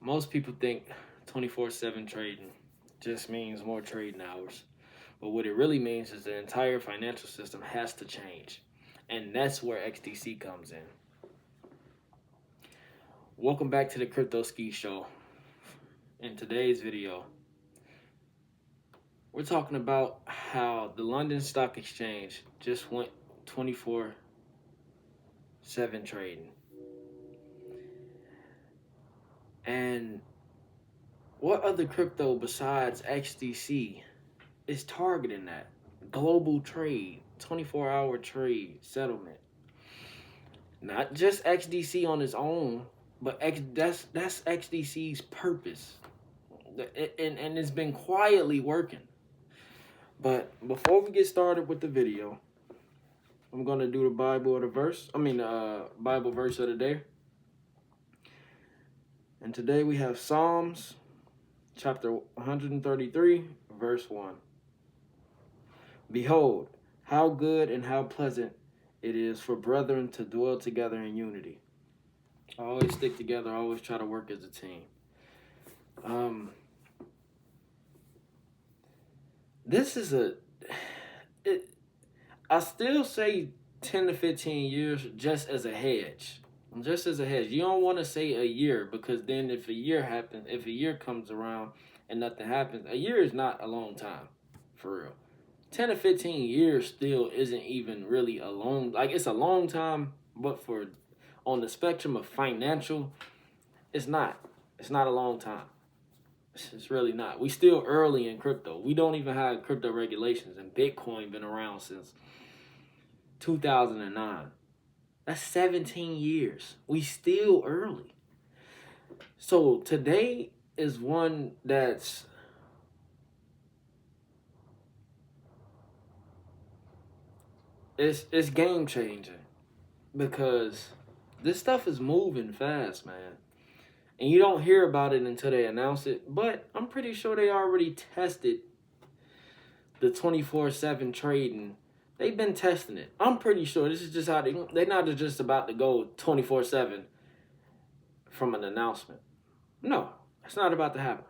Most people think 24/7 trading just means more trading hours. But what it really means is the entire financial system has to change. And that's where XDC comes in. Welcome back to the Crypto Ski Show. In today's video, we're talking about how the London Stock Exchange just went 24/7 trading. And what other crypto besides XDC is targeting that? Global trade, 24-hour trade settlement. Not just XDC on its own, but that's XDC's purpose. And it's been quietly working. But before we get started with the video, I'm going to do the Bible verse of the day. And today we have Psalms chapter 133, verse 1. Behold, how good and how pleasant it is for brethren to dwell together in unity. Always stick together, always try to work as a team. I still say 10 to 15 years just as a hedge. Just as a hedge. You don't want to say a year, because then if a year comes around and nothing happens, a year is not a long time, for real. 10 to 15 years still isn't even really a long, it's a long time, but on the spectrum of financial, it's not a long time. It's really not. We still early in crypto. We don't even have crypto regulations, and Bitcoin been around since 2009. That's 17 years. We still early. So today is one that's it's game changing, because this stuff is moving fast, man. And you don't hear about it until they announce it. But I'm pretty sure they already tested the 24/7 trading. They've been testing it. I'm pretty sure this is just how they're not just about to go 24/7 from an announcement. No, it's not about to happen.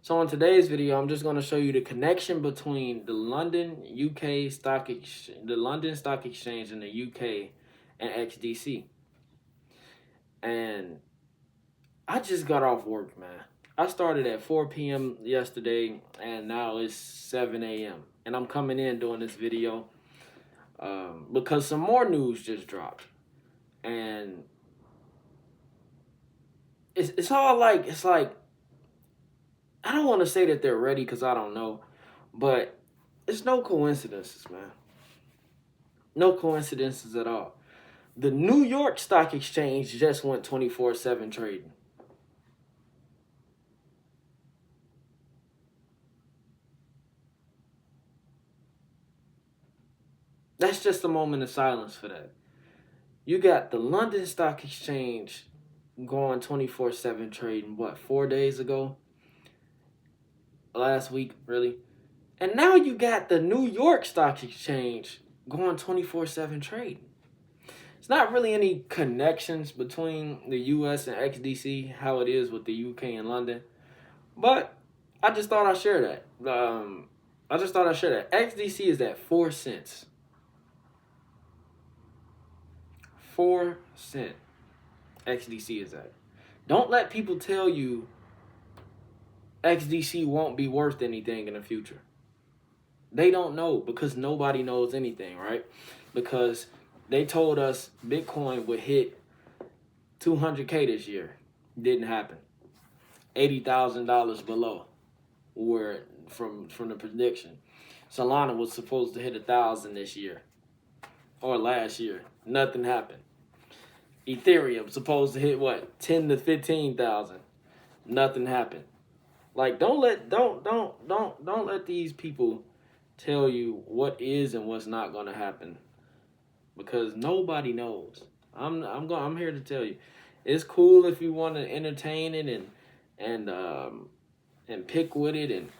So in today's video, I'm just going to show you the connection between the London Stock Exchange in the UK and XDC. And I just got off work, man. I started at 4 p.m. yesterday, and now it's 7 a.m. And I'm coming in doing this video because some more news just dropped. And it's like, I don't want to say that they're ready, because I don't know. But it's no coincidences, man. No coincidences at all. The New York Stock Exchange just went 24/7 trading. That's just a moment of silence for that. You got the London Stock Exchange going 24/7 trading, 4 days ago? Last week, really? And now you got the New York Stock Exchange going 24/7 trading. It's not really any connections between the US and XDC, how it is with the UK and London. But I just thought I'd share that. XDC is at 4 cents. 4 cents XDC is at. Don't let people tell you XDC won't be worth anything in the future. They don't know, because nobody knows anything, right? Because they told us Bitcoin would hit 200K this year. Didn't happen. $80,000 below where from the prediction. Solana was supposed to hit 1,000 this year or last year. Nothing happened. Ethereum supposed to hit 10 to 15,000. Nothing happened. Don't let these people tell you what is and what's not going to happen, because nobody knows. I'm here to tell you, it's cool if you want to entertain it and pick with it. And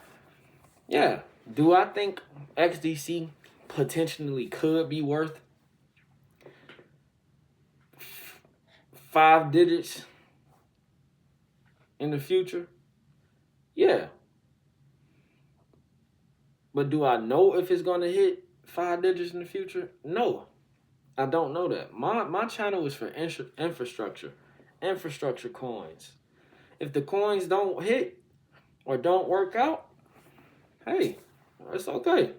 yeah, do I think XDC potentially could be worth 5 digits in the future? Yeah. But do I know if it's going to hit 5 digits in the future? No. I don't know that. My channel is for infrastructure coins. If the coins don't hit or don't work out, hey, it's okay.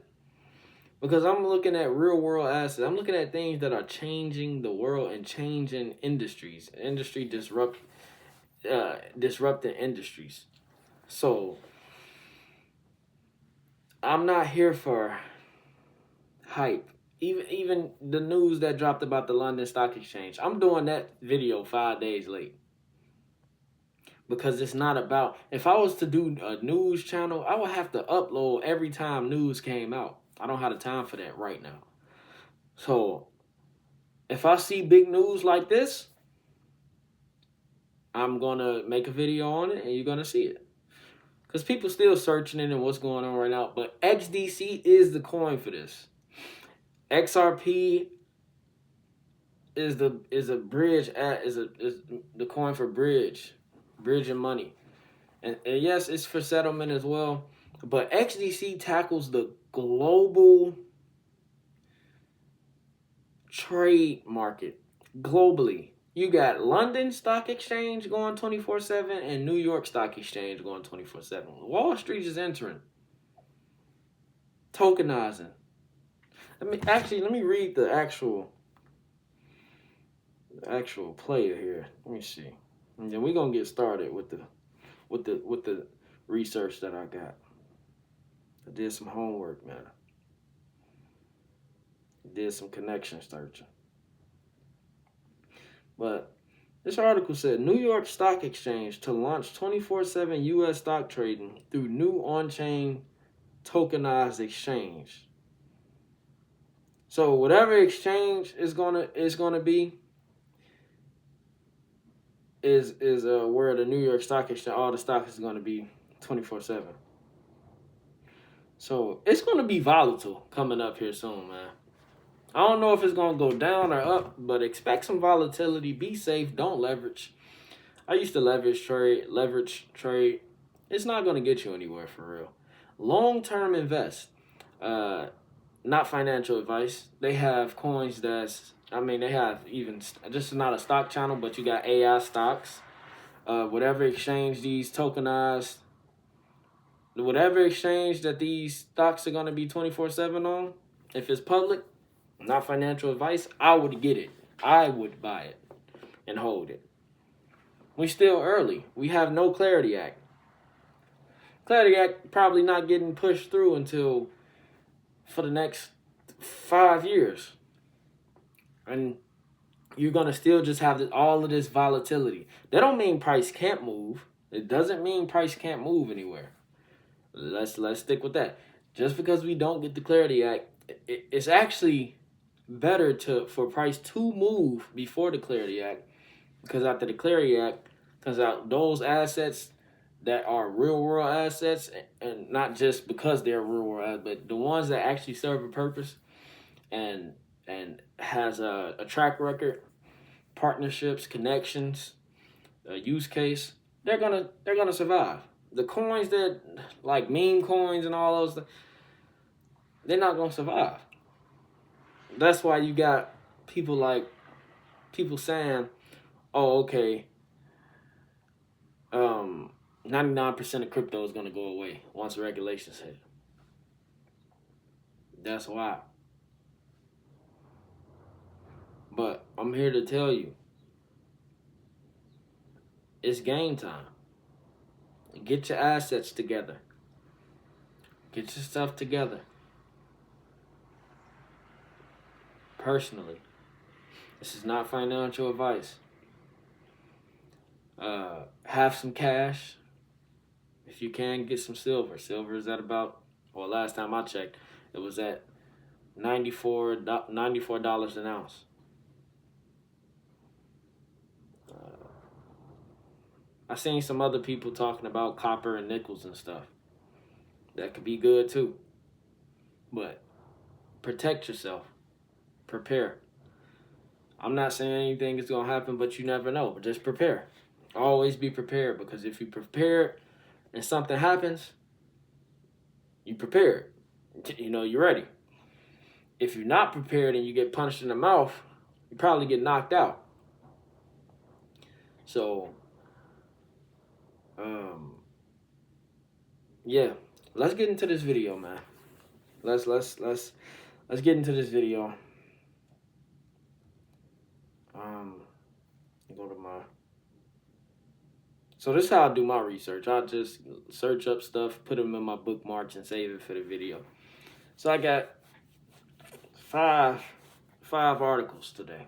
Because I'm looking at real world assets. I'm looking at things that are changing the world and changing industries. Disrupting industries. So I'm not here for hype. Even the news that dropped about the London Stock Exchange. I'm doing that video 5 days late. Because it's not about, if I was to do a news channel, I would have to upload every time news came out. I don't have the time for that right now. So if I see big news like this, I'm going to make a video on it and you're going to see it. Because people still searching it and what's going on right now. But XDC is the coin for this. XRP is the coin for bridging money. And yes, it's for settlement as well. But XDC tackles the global trade market globally. You got London Stock Exchange going 24/7 and New York Stock Exchange going 24/7. Wall Street is entering. Tokenizing. Let me read the actual player here. Let me see. And then we're gonna get started with the research that I got. I did some homework, man. Did some connection searching. But this article said New York Stock Exchange to launch 24/7 U.S. stock trading through new on-chain tokenized exchange. So whatever exchange is gonna be is where the New York Stock Exchange, all the stock is gonna be 24/7. So it's gonna be volatile coming up here soon, man. I don't know if it's going to go down or up, but expect some volatility. Be safe. Don't leverage. I used to leverage trade. It's not going to get you anywhere for real. Long-term invest. Not financial advice. They have coins they have even, this is not a stock channel, but you got AI stocks. Whatever exchange these tokenized, whatever exchange that these stocks are going to be 24/7 on, if it's public, not financial advice, I would get it. I would buy it and hold it. We still early. We have no Clarity Act. Clarity Act probably not getting pushed through until for the next 5 years. And you're going to still just have all of this volatility. That don't mean price can't move. It doesn't mean price can't move anywhere. Let's stick with that. Just because we don't get the Clarity Act, it's actually better for price to move before the Clarity Act, because after the Clarity Act comes out, those assets that are real world assets, and not just because they're real world, but the ones that actually serve a purpose and has a track record, partnerships, connections, a use case, they're gonna survive. The coins that like meme coins and all those, they're not gonna survive. That's why you got people saying, oh, okay, 99% of crypto is going to go away once regulations hit. That's why. But I'm here to tell you, it's game time. Get your assets together. Get your stuff together. Personally, this is not financial advice. Have some cash. If you can, get some silver. Silver is at about, well, last time I checked, it was at $94 an ounce. I seen some other people talking about copper and nickels and stuff. That could be good too. But protect yourself. Prepare. I'm not saying anything is going to happen, but you never know. Just prepare. Always be prepared, because if you prepared and something happens, you prepared. You know, you're ready. If you're not prepared and you get punched in the mouth, you probably get knocked out. So, yeah, let's get into this video, man. Let's get into this video. Go to my. So this is how I do my research. I just search up stuff, put them in my bookmarks, and save it for the video. So I got five articles today.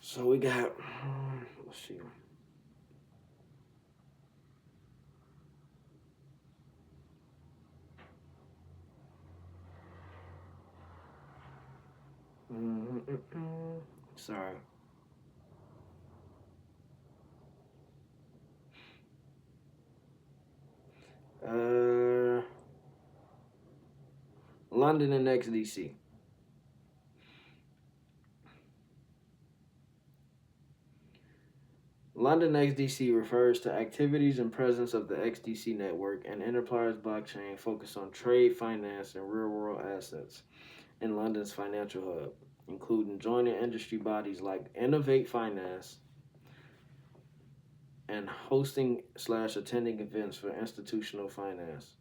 So we got, let's see. Sorry. London and XDC. London XDC refers to activities and presence of the XDC network and enterprise blockchain focused on trade, finance, and real-world assets in London's financial hub, including joining industry bodies like Innovate Finance and hosting/attending events for institutional finance.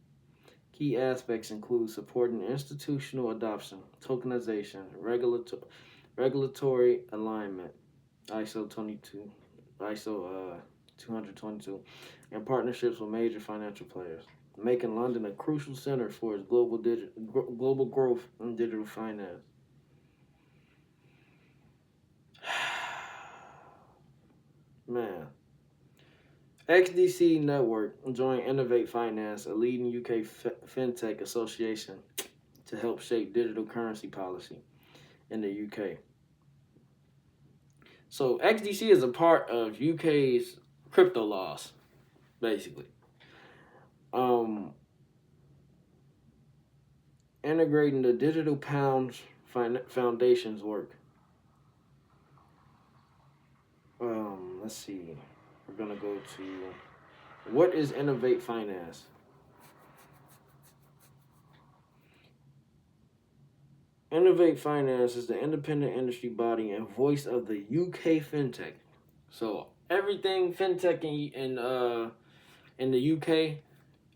Key aspects include supporting institutional adoption, tokenization, regulatory alignment, ISO 222, and partnerships with major financial players, making London a crucial center for its global growth in digital finance. Man. XDC Network joined Innovate Finance, a leading UK fintech association, to help shape digital currency policy in the UK. So XDC is a part of UK's crypto laws, basically. Integrating the Digital Pounds Foundation's work. Let's see. We're going to go to, what is Innovate Finance? Innovate Finance is the independent industry body and voice of the UK fintech. So everything fintech in the UK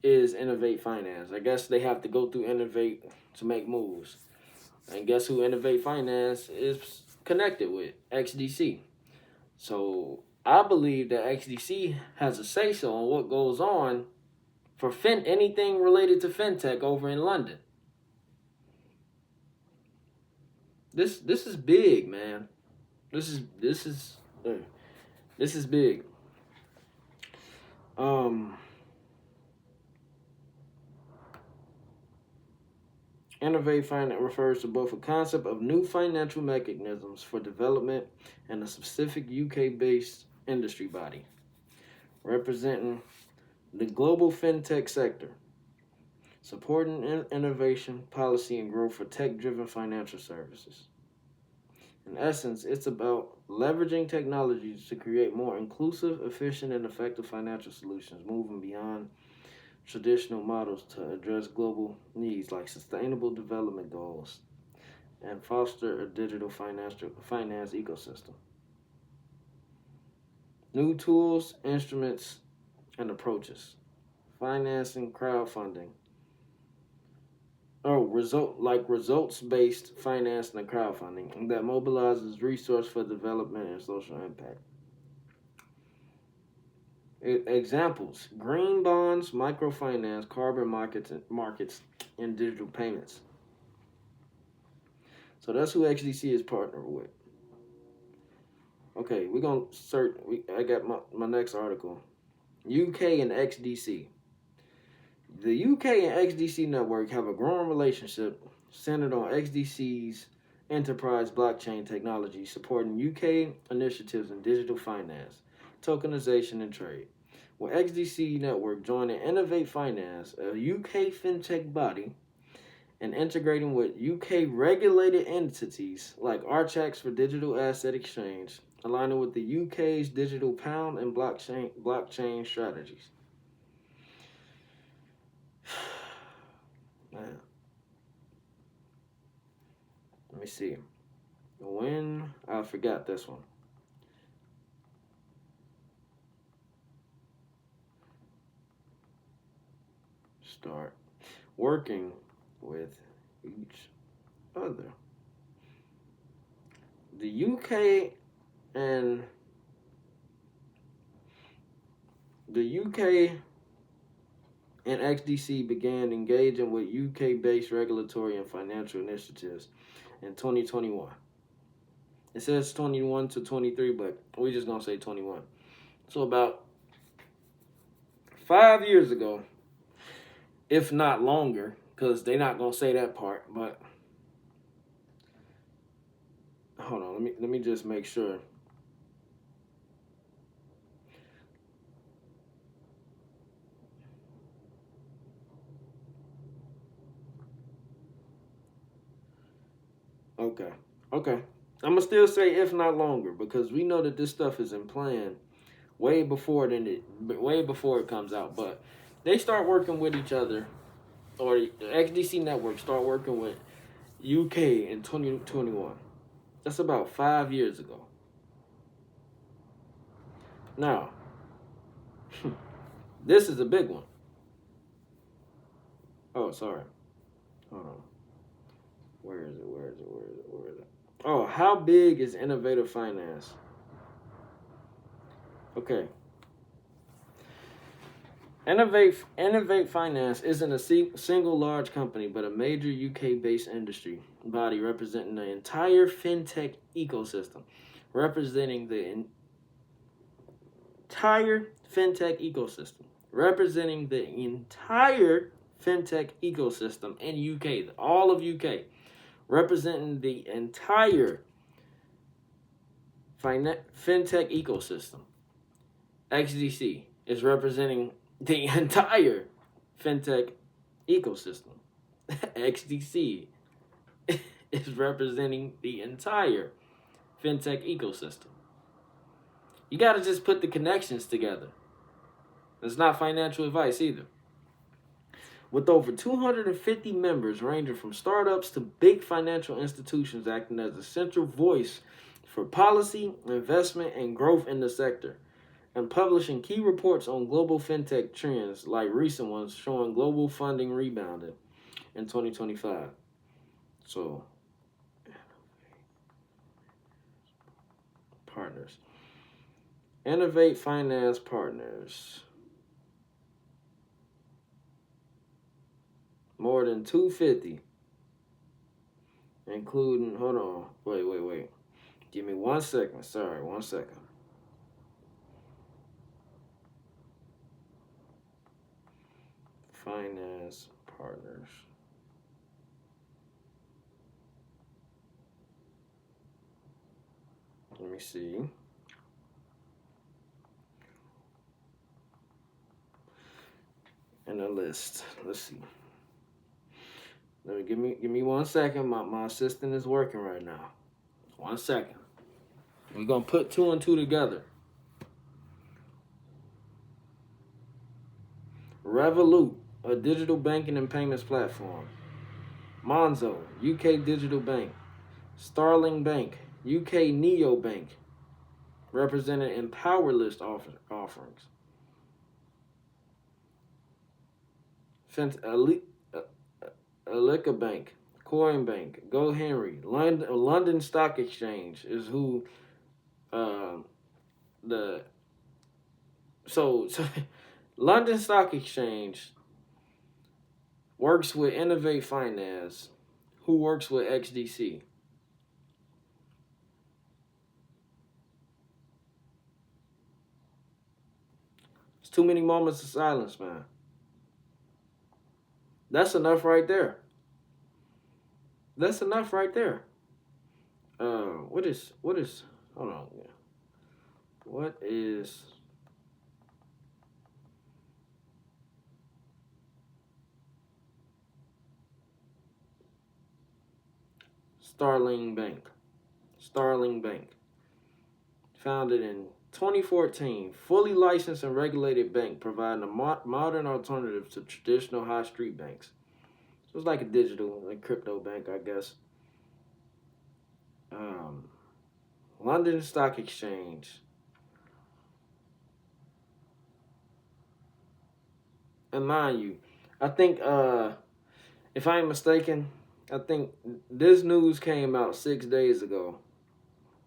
is Innovate Finance. I guess they have to go through Innovate to make moves. And guess who Innovate Finance is connected with? XDC. So I believe that XDC has a say-so on what goes on for anything related to fintech over in London. This is big, man. This is big. Innovate Finance refers to both a concept of new financial mechanisms for development and a specific UK-based industry body representing the global fintech sector, supporting innovation, policy, and growth for tech-driven financial services. In essence, it's about leveraging technologies to create more inclusive, efficient, and effective financial solutions, moving beyond traditional models to address global needs like sustainable development goals and foster a digital finance ecosystem. New tools, instruments, and approaches. Financing, crowdfunding. Results-based financing and crowdfunding that mobilizes resource for development and social impact. Examples: green bonds, microfinance, carbon markets, and digital payments. So that's who XDC is partnered with. Okay, we're going to search. I got my next article. UK and XDC. The UK and XDC network have a growing relationship centered on XDC's enterprise blockchain technology, supporting UK initiatives in digital finance, tokenization, and trade. With XDC Network joining Innovate Finance, a UK fintech body, and integrating with UK regulated entities like Archax for digital asset exchange, aligning with the UK's digital pound and blockchain strategies. Man, let me see. When I forgot this one. Start working with each other. The UK and XDC began engaging with UK-based regulatory and financial initiatives in 2021. It says 21 to 23, but we're just gonna say 21. So about 5 years ago, if not longer, because they're not gonna say that part. But hold on, let me just make sure. Okay. I'm gonna still say if not longer because we know that this stuff is in plan way before it comes out. But they start working with each other, or the XDC Network start working with UK in 2021. That's about 5 years ago. Now, this is a big one. Oh, sorry. Hold on. Where is it? Oh, how big is innovative finance? Okay. Innovate Finance isn't a single large company, but a major UK-based industry body representing the entire fintech ecosystem. Representing the entire fintech ecosystem. Representing the entire fintech ecosystem in UK, all of UK. Representing the entire fintech ecosystem. XDC is representing the entire fintech ecosystem. XDC is representing the entire fintech ecosystem. You got to just put the connections together. It's not financial advice either. With over 250 members ranging from startups to big financial institutions acting as a central voice for policy, investment, and growth in the sector, and publishing key reports on global fintech trends like recent ones showing global funding rebounded in 2025. So, partners. Innovate Finance Partners. More than 250. Including, hold on, wait. Give me 1 second. Sorry, 1 second. Finance partners. Let me see. And a list. Let's see. Give me 1 second. My assistant is working right now. 1 second. We're gonna put 2 and 2 together. Revolut, a digital banking and payments platform. Monzo, UK digital bank. Starling Bank, UK neobank, represented in Power List offerings. Alika Bank, Coin Bank, Go Henry, London Stock Exchange is who so London Stock Exchange works with Innovate Finance, who works with XDC. It's too many moments of silence, man. That's enough right there. What is hold on. What is Starling Bank? founded in 2014, fully licensed and regulated bank providing a modern alternative to traditional high street banks. So it's like a digital, like crypto bank, I guess. London Stock Exchange. And mind you, I think, if I ain't mistaken, I think this news came out 6 days ago.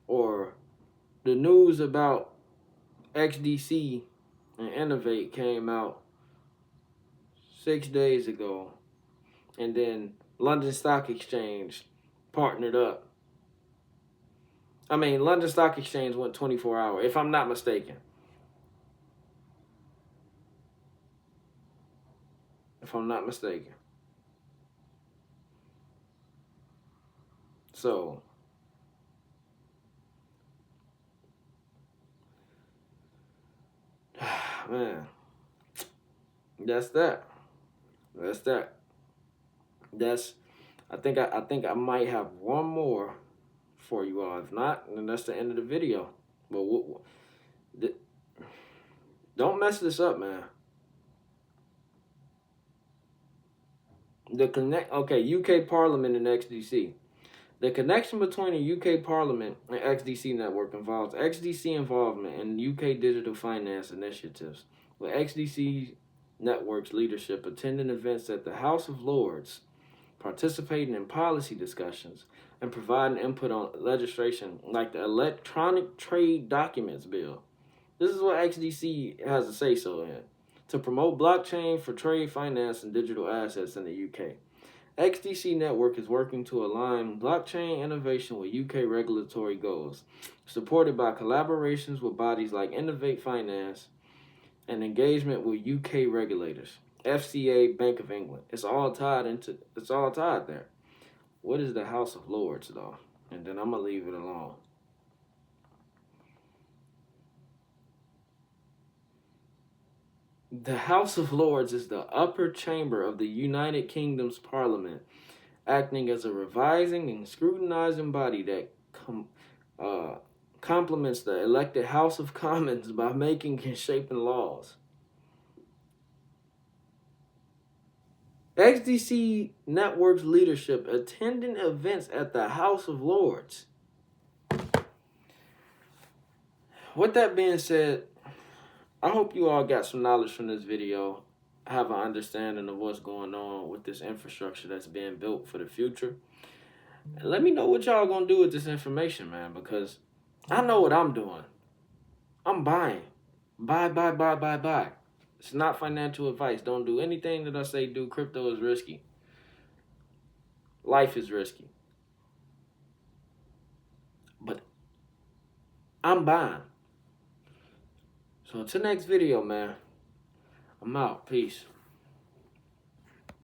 Or the news about XDC and Innovate came out 6 days ago. And then London Stock Exchange partnered up. I mean, London Stock Exchange went 24 hours, if I'm not mistaken. If I'm not mistaken. So, man, that's that. That's that. That's. I think I might have one more for you all. If not, then that's the end of the video. But don't mess this up, man. UK Parliament and XDC. The connection between the UK Parliament and XDC Network involves XDC involvement in UK digital finance initiatives, with XDC Network's leadership attending events at the House of Lords, participating in policy discussions, and providing input on legislation like the Electronic Trade Documents Bill. This is what XDC has to say so in. To promote blockchain for trade finance and digital assets in the UK. XDC Network is working to align blockchain innovation with UK regulatory goals, supported by collaborations with bodies like Innovate Finance and engagement with UK regulators, FCA, Bank of England. It's all tied there. What is the House of Lords, though? And then I'm going to leave it alone. The House of Lords is the upper chamber of the United Kingdom's Parliament, acting as a revising and scrutinizing body that complements the elected House of Commons by making and shaping laws. XDC Network's leadership attending events at the House of Lords. With that being said, I hope you all got some knowledge from this video, have an understanding of what's going on with this infrastructure that's being built for the future. And let me know what y'all gonna do with this information, man, because I know what I'm doing. I'm buying. Buy. It's not financial advice. Don't do anything that I say do. Crypto is risky. Life is risky. But I'm buying. So until next video, man, I'm out. Peace.